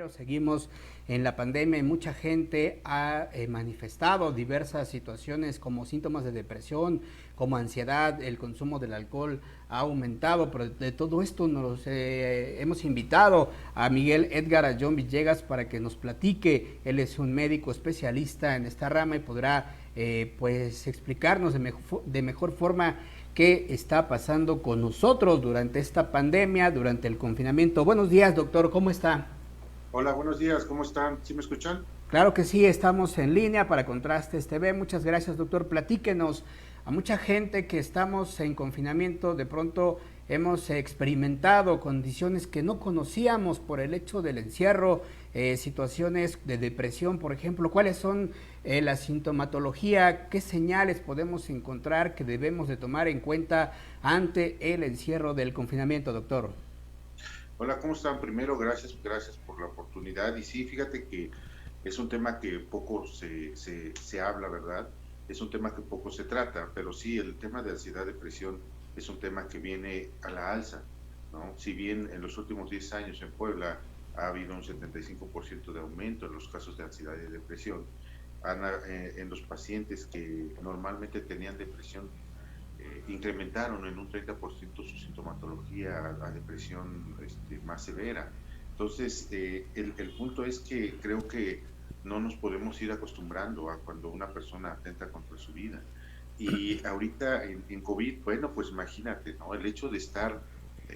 febrero, seguimos en la pandemia y mucha gente ha manifestado diversas situaciones como síntomas de depresión, como ansiedad, el consumo del alcohol ha aumentado, pero de todo esto nos hemos invitado a Miguel Edgar Ayón Villegas para que nos platique. Él es un médico especialista en esta rama y podrá pues explicarnos de mejor forma qué está pasando con nosotros durante esta pandemia, durante el confinamiento. Buenos días, doctor, ¿cómo está? Hola, buenos días, ¿cómo están? ¿Sí me escuchan? Claro que sí, estamos en línea para Contrastes TV. Muchas gracias, doctor. Platíquenos. A mucha gente que estamos en confinamiento, de pronto hemos experimentado condiciones que no conocíamos por el hecho del encierro, situaciones de depresión, por ejemplo. ¿Cuáles son la sintomatología? ¿Qué señales podemos encontrar que debemos de tomar en cuenta ante el encierro del confinamiento, doctor? Hola, ¿cómo están? Primero, gracias por la oportunidad. Y sí, fíjate que es un tema que poco se habla, ¿verdad? Es un tema que poco se trata, pero sí, el tema de ansiedad, depresión es un tema que viene a la alza, ¿no? Si bien en los últimos 10 años en Puebla ha habido un 75% de aumento en los casos de ansiedad y depresión, en los pacientes que normalmente tenían depresión incrementaron en un 30% su sintomatología a depresión más severa. Entonces, el punto es que creo que no nos podemos ir acostumbrando a cuando una persona atenta contra su vida. Y ahorita en COVID, bueno, pues imagínate, ¿no? El hecho de estar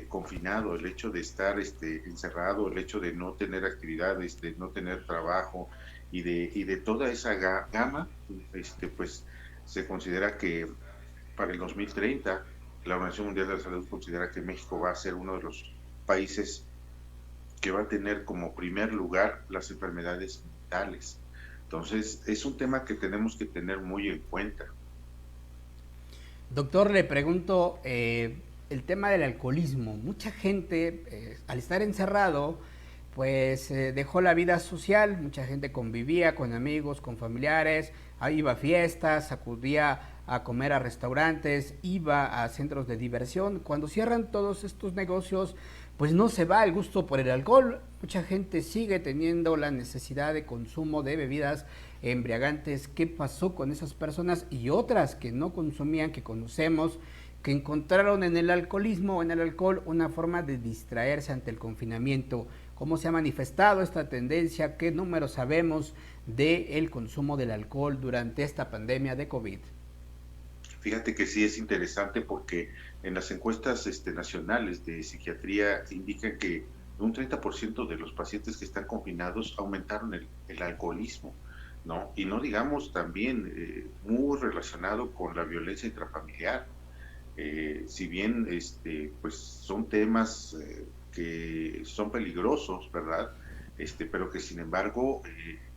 confinado, el hecho de estar encerrado, el hecho de no tener actividades, de no tener trabajo y de toda esa gama, pues se considera que para el 2030, la Organización Mundial de la Salud considera que México va a ser uno de los países que va a tener como primer lugar las enfermedades mentales. Entonces, es un tema que tenemos que tener muy en cuenta. Doctor, le pregunto el tema del alcoholismo. Mucha gente, al estar encerrado, pues dejó la vida social. Mucha gente convivía con amigos, con familiares, iba a fiestas, acudía a comer a restaurantes, iba a centros de diversión. Cuando cierran todos estos negocios, pues no se va el gusto por el alcohol. Mucha gente sigue teniendo la necesidad de consumo de bebidas embriagantes. ¿Qué pasó con esas personas y otras que no consumían, que conocemos, que encontraron en el alcoholismo o en el alcohol una forma de distraerse ante el confinamiento? ¿Cómo se ha manifestado esta tendencia? ¿Qué números sabemos del consumo del alcohol durante esta pandemia de COVID? Fíjate que sí es interesante porque en las encuestas nacionales de psiquiatría indican que un 30% de los pacientes que están confinados aumentaron el alcoholismo, ¿no? Y no digamos también muy relacionado con la violencia intrafamiliar. Si bien pues son temas que son peligrosos, ¿verdad? Pero que sin embargo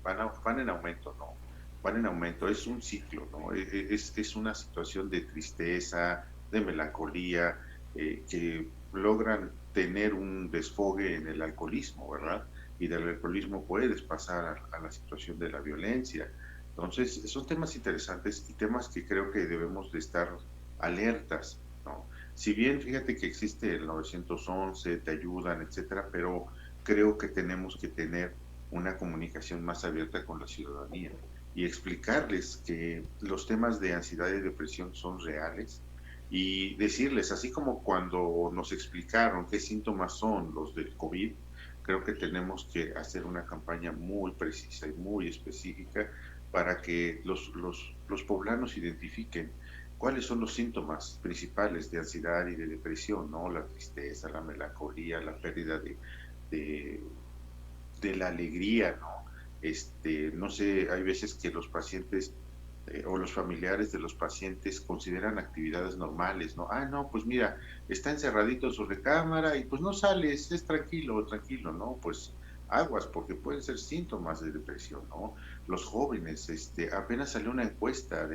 van en aumento, ¿no? Van en aumento, es un ciclo, ¿no? Es una situación de tristeza, de melancolía, que logran tener un desfogue en el alcoholismo, ¿verdad? Y del alcoholismo puedes pasar a la situación de la violencia. Entonces, son temas interesantes y temas que creo que debemos de estar alertas, ¿no? Si bien fíjate que existe el 911, te ayudan, etcétera, pero creo que tenemos que tener una comunicación más abierta con la ciudadanía y explicarles que los temas de ansiedad y depresión son reales y decirles, así como cuando nos explicaron qué síntomas son los del COVID, creo que tenemos que hacer una campaña muy precisa y muy específica para que los poblanos identifiquen cuáles son los síntomas principales de ansiedad y de depresión, ¿no? La tristeza, la melancolía, la pérdida de, de la alegría, ¿no? No sé, hay veces que los pacientes o los familiares de los pacientes consideran actividades normales, ¿no? Ah, no, pues mira, está encerradito en su recámara y pues no sale, es tranquilo, tranquilo, ¿no? Pues aguas, porque pueden ser síntomas de depresión, ¿no? Los jóvenes, apenas salió una encuesta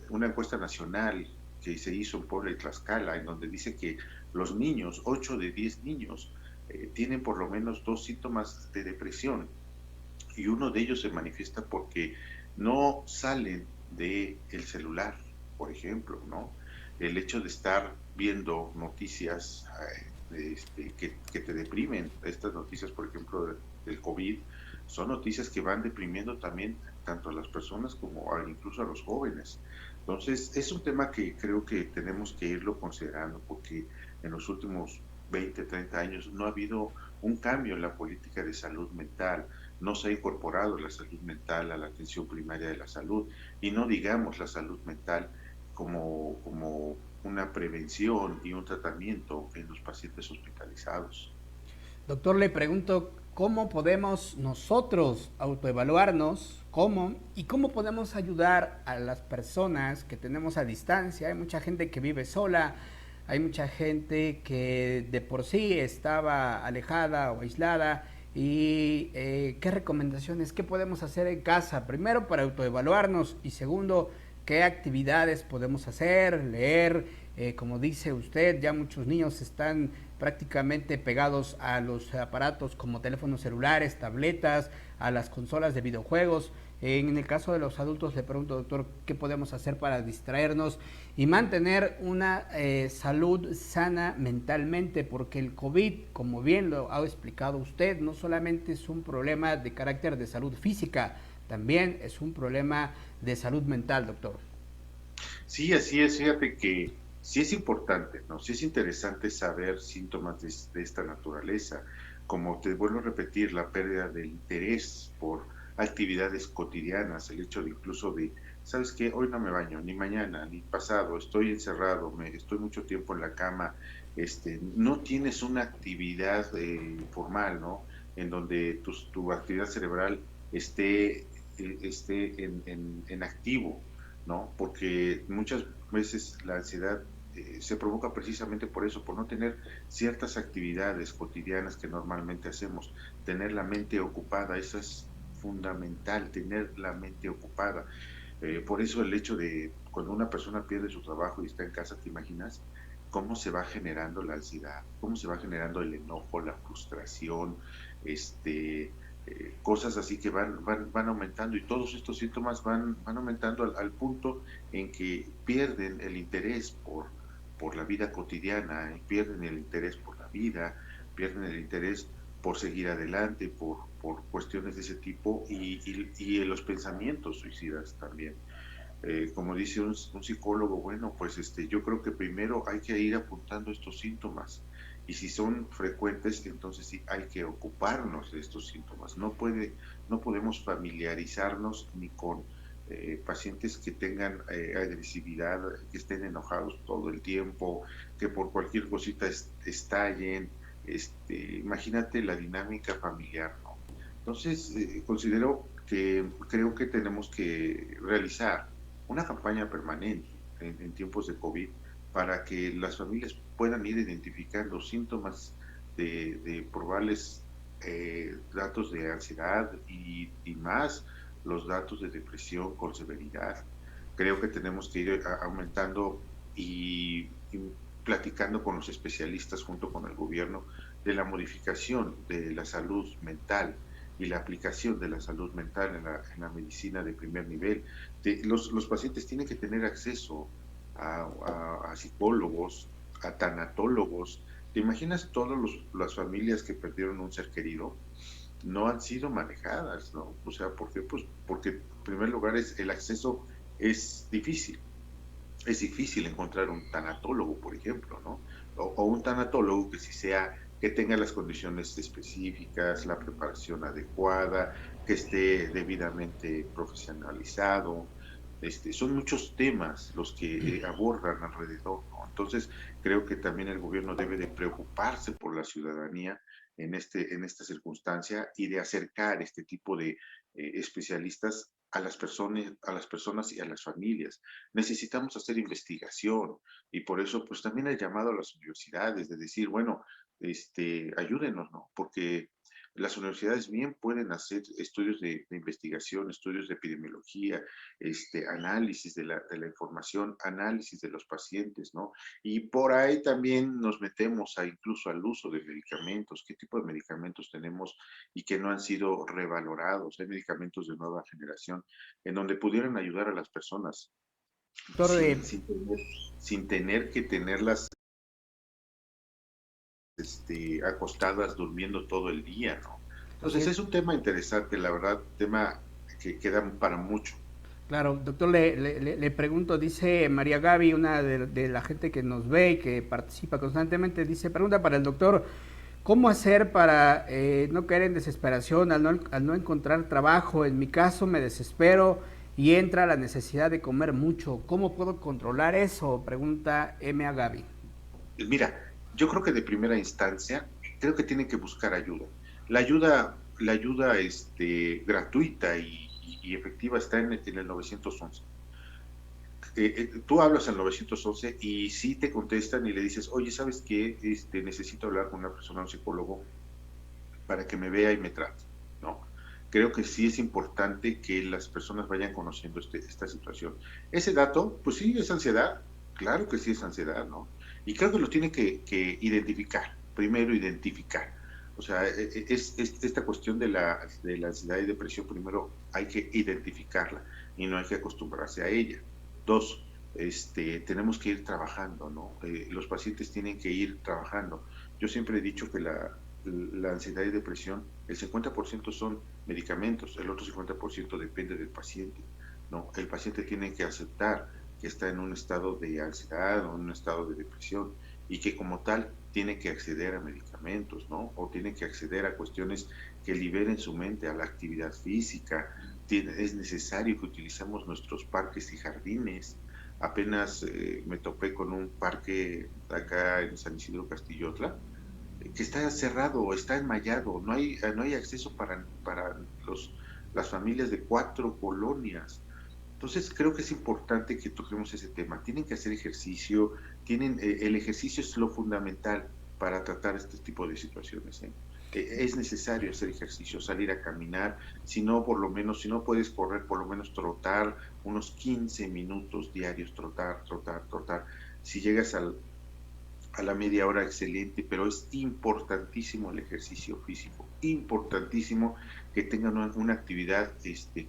una encuesta nacional que se hizo en Puebla y Tlaxcala, en donde dice que los niños, 8 de 10 niños, tienen por lo menos dos síntomas de depresión y uno de ellos se manifiesta porque no salen del celular, por ejemplo, ¿no? El hecho de estar viendo noticias que te deprimen. Estas noticias, por ejemplo, del COVID, son noticias que van deprimiendo también tanto a las personas como incluso a los jóvenes. Entonces, es un tema que creo que tenemos que irlo considerando porque en los últimos 20, 30 años no ha habido un cambio en la política de salud mental, no se ha incorporado la salud mental a la atención primaria de la salud y no digamos la salud mental como una prevención y un tratamiento en los pacientes hospitalizados. Doctor, le pregunto, ¿cómo podemos nosotros autoevaluarnos? ¿Cómo? ¿Y cómo podemos ayudar a las personas que tenemos a distancia? Hay mucha gente que vive sola, hay mucha gente que de por sí estaba alejada o aislada. ¿Y qué recomendaciones, qué podemos hacer en casa? Primero, para autoevaluarnos y segundo, qué actividades podemos hacer, leer. Como dice usted, ya muchos niños están prácticamente pegados a los aparatos como teléfonos celulares, tabletas, a las consolas de videojuegos. En el caso de los adultos le pregunto, doctor, ¿qué podemos hacer para distraernos y mantener una salud sana mentalmente? Porque el COVID, como bien lo ha explicado usted, no solamente es un problema de carácter de salud física, también es un problema de salud mental, doctor. Sí, así es. Fíjate que sí es importante, ¿no? Sí es interesante saber síntomas de esta naturaleza. Como te vuelvo a repetir, la pérdida del interés por actividades cotidianas, el hecho de incluso de, ¿sabes qué? Hoy no me baño, ni mañana, ni pasado, estoy encerrado, estoy mucho tiempo en la cama, no tienes una actividad formal, ¿no? En donde tu actividad cerebral esté en activo, ¿no? Porque muchas veces la ansiedad se provoca precisamente por eso, por no tener ciertas actividades cotidianas que normalmente hacemos, tener la mente ocupada, eso es fundamental, tener la mente ocupada. Por eso el hecho de cuando una persona pierde su trabajo y está en casa, ¿te imaginas cómo se va generando la ansiedad, cómo se va generando el enojo, la frustración, cosas así que van aumentando y todos estos síntomas van aumentando al punto en que pierden el interés por la vida cotidiana, y pierden el interés por la vida, pierden el interés por seguir adelante, por cuestiones de ese tipo y los pensamientos suicidas también. Como dice un psicólogo, bueno, pues yo creo que primero hay que ir apuntando estos síntomas y si son frecuentes, entonces sí hay que ocuparnos de estos síntomas. No podemos familiarizarnos ni con pacientes que tengan agresividad, que estén enojados todo el tiempo, que por cualquier cosita estallen. Imagínate la dinámica familiar, ¿no? Entonces, creo que tenemos que realizar una campaña permanente en tiempos de COVID para que las familias puedan ir identificando síntomas de probables datos de ansiedad y más los datos de depresión con severidad. Creo que tenemos que ir aumentando y platicando con los especialistas junto con el gobierno de la modificación de la salud mental y la aplicación de la salud mental en la medicina de primer nivel. Los pacientes tienen que tener acceso a psicólogos, a tanatólogos. ¿Te imaginas todas las familias que perdieron un ser querido? No han sido manejadas, ¿no? O sea, ¿por qué? Pues porque en primer lugar el acceso es difícil. Es difícil encontrar un tanatólogo, por ejemplo, ¿no? O un tanatólogo que sí sea, que tenga las condiciones específicas, la preparación adecuada, que esté debidamente profesionalizado. Son muchos temas los que abordan alrededor, ¿no? Entonces, creo que también el gobierno debe de preocuparse por la ciudadanía en esta circunstancia y de acercar este tipo de especialistas a las personas y a las familias. Necesitamos hacer investigación y por eso pues también el llamado a las universidades de decir, bueno, ayúdenos, ¿no? Porque las universidades bien pueden hacer estudios de investigación, estudios de epidemiología, análisis de la información, análisis de los pacientes, ¿no? Y por ahí también nos metemos incluso al uso de medicamentos, qué tipo de medicamentos tenemos y que no han sido revalorados. Hay medicamentos de nueva generación en donde pudieran ayudar a las personas Doctor, sin tener que tenerlas acostadas durmiendo todo el día, ¿no? Así Entonces es. es un tema interesante, la verdad, tema que queda para mucho. Claro, doctor, le pregunto, dice María Gaby, una de la gente que nos ve y que participa constantemente, dice, pregunta para el doctor, ¿cómo hacer para no caer en desesperación al no encontrar trabajo? En mi caso me desespero y entra la necesidad de comer mucho. ¿Cómo puedo controlar eso? Pregunta M. a Gaby. Mira, yo creo que de primera instancia, creo que tienen que buscar ayuda. La ayuda gratuita y efectiva está en el 911. Tú hablas al 911 y sí te contestan y le dices, oye, ¿sabes qué? Necesito hablar con una persona, un psicólogo, para que me vea y me trate, ¿no? Creo que sí es importante que las personas vayan conociendo esta situación. Ese dato, pues sí, es ansiedad, claro que sí es ansiedad, ¿no? Y creo que lo tiene que identificar, primero identificar. O sea, esta cuestión de la ansiedad y depresión, primero hay que identificarla y no hay que acostumbrarse a ella. Dos, tenemos que ir trabajando, ¿no? Los pacientes tienen que ir trabajando. Yo siempre he dicho que la ansiedad y depresión, el 50% son medicamentos, el otro 50% depende del paciente, ¿no? El paciente tiene que aceptar que está en un estado de ansiedad o en un estado de depresión y que como tal tiene que acceder a medicamentos, ¿no? O tiene que acceder a cuestiones que liberen su mente, a la actividad física. Es necesario que utilicemos nuestros parques y jardines. Apenas me topé con un parque acá en San Isidro Castillotla, que está cerrado, está enmallado, no hay acceso para las familias de 4 colonias. Entonces creo que es importante que toquemos ese tema. Tienen que hacer ejercicio, el ejercicio es lo fundamental para tratar este tipo de situaciones, ¿eh? Es necesario hacer ejercicio, salir a caminar, si no, por lo menos, si no puedes correr, por lo menos trotar unos 15 minutos diarios, trotar, trotar, trotar. Si llegas a la media hora, excelente, pero es importantísimo el ejercicio físico, importantísimo que tengan una actividad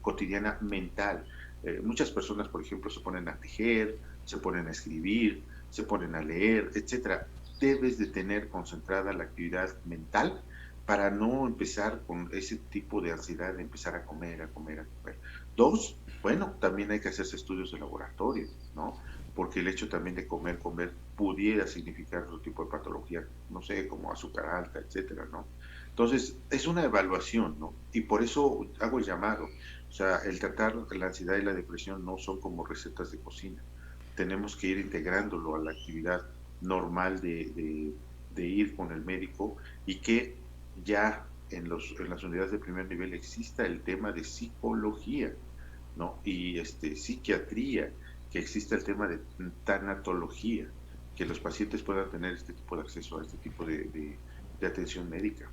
cotidiana mental. Muchas personas, por ejemplo, se ponen a tejer, se ponen a escribir, se ponen a leer, etcétera. Debes de tener concentrada la actividad mental para no empezar con ese tipo de ansiedad de empezar a comer, a comer, a comer. Dos, bueno, también hay que hacerse estudios de laboratorio, ¿no? Porque el hecho también de comer, comer pudiera significar otro tipo de patología, no sé, como azúcar alta, etcétera, ¿no? Entonces, es una evaluación, ¿no? Y por eso hago el llamado. O sea, el tratar la ansiedad y la depresión no son como recetas de cocina. Tenemos que ir integrándolo a la actividad normal de ir con el médico y que ya en las unidades de primer nivel exista el tema de psicología, ¿no? Y psiquiatría, que exista el tema de tanatología, que los pacientes puedan tener este tipo de acceso a este tipo de atención médica.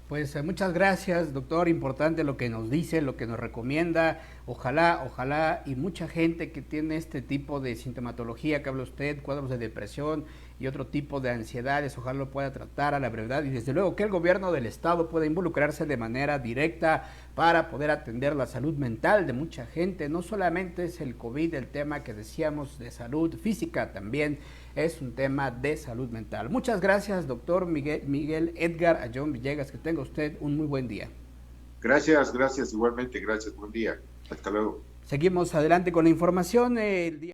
Pues muchas gracias, doctor. Importante lo que nos dice, lo que nos recomienda. Ojalá, ojalá, y mucha gente que tiene este tipo de sintomatología que habla usted, cuadros de depresión y otro tipo de ansiedades, ojalá lo pueda tratar a la brevedad y desde luego que el gobierno del estado pueda involucrarse de manera directa para poder atender la salud mental de mucha gente. No solamente es el COVID el tema que decíamos de salud física, también es un tema de salud mental. Muchas gracias, doctor Miguel Edgar Ayón Villegas. Que tenga usted un muy buen día. Gracias, gracias, igualmente, gracias, buen día. Hasta luego. Seguimos adelante con la información. El día